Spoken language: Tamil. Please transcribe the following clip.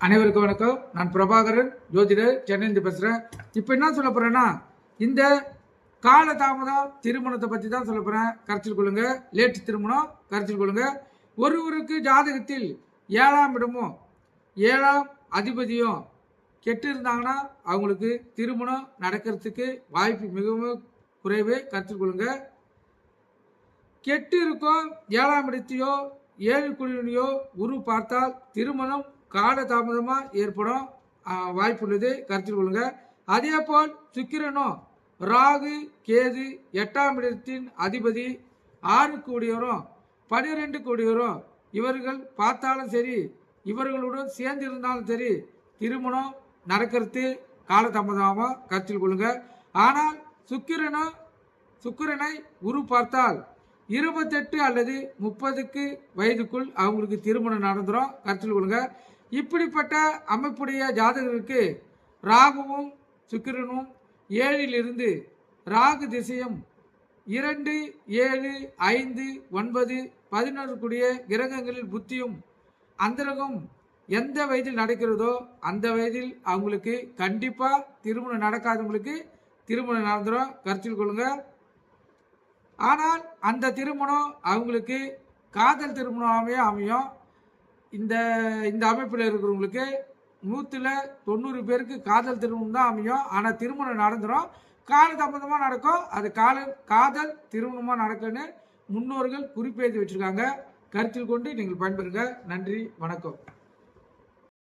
அனைவருக்கும் வணக்கம். நான் பிரபாகரன், ஜோதிடர், சென்னையிலிருந்து பேசுகிறேன். இப்போ என்ன சொல்ல போகிறேன்னா, இந்த காலதாமதம் திருமணத்தை பற்றி தான் சொல்ல போகிறேன். கருத்தில் கொள்ளுங்க. லேட் திருமணம் கருத்தில் கொள்ளுங்க. ஒருவருக்கு ஜாதகத்தில் 7ஆம் இடமும் 7ஆம் அதிபதியும் கெட்டு இருந்தாங்கன்னா அவங்களுக்கு திருமணம் நடக்கிறதுக்கு வாய்ப்பு மிகவும் குறைவே. கருத்தில் கொள்ளுங்க. கெட்டு இருக்கும் 7ஆம் இடத்தையோ 7 குழுவினையோ குரு பார்த்தால் திருமணம் காலதாமதமாக ஏற்படும் வாய்ப்புள்ளது. கருத்தில் கொள்ளுங்க. அதே போல் சுக்கிரனும் ராகு கேது 8ஆம் இடத்தின் அதிபதி 6 கூடியவரும் 12 கூடியவரும் இவர்கள் பார்த்தாலும் சரி, இவர்களுடன் சேர்ந்து இருந்தாலும் சரி, திருமணம் நடக்கிறது காலதாமதமாக. கருத்தில் கொள்ளுங்க. ஆனால் சுக்கிரனை குரு பார்த்தால் 28 அல்லது 30 வயதுக்குள் அவங்களுக்கு திருமணம் நடந்துடும். கருத்தில் கொள்ளுங்க. இப்படிப்பட்ட அமைப்புடைய ஜாதகருக்கு ராகுவும் சுக்கிரனும் 7லிருந்து ராகு திசையும் 2, 7, 5, 9, 11 கூடிய கிரகங்களில் புத்தியும் அந்தரகம் எந்த வயதில் நடக்கிறதோ அந்த வயதில் அவங்களுக்கு கண்டிப்பாக திருமணம் நடக்காதவங்களுக்கு திருமணம் நடந்துடும். கருத்தில் கொள்ளுங்க. ஆனால் அந்த திருமணம் அவங்களுக்கு காதல் திருமணமாகவே அமையும். இந்த அமைப்பில் இருக்கிறவங்களுக்கு 100-90 பேருக்கு காதல் திருமணம் தான் அமையும். ஆனால் திருமணம் நடந்துடும். காலதாமதமாக நடக்கும். அது காதல் திருமணமாக நடக்குன்னு முன்னோர்கள் குறிப்பெழுதி வச்சுருக்காங்க. கருத்தில் கொண்டு நீங்கள் பயன்பெறுங்க. நன்றி, வணக்கம்.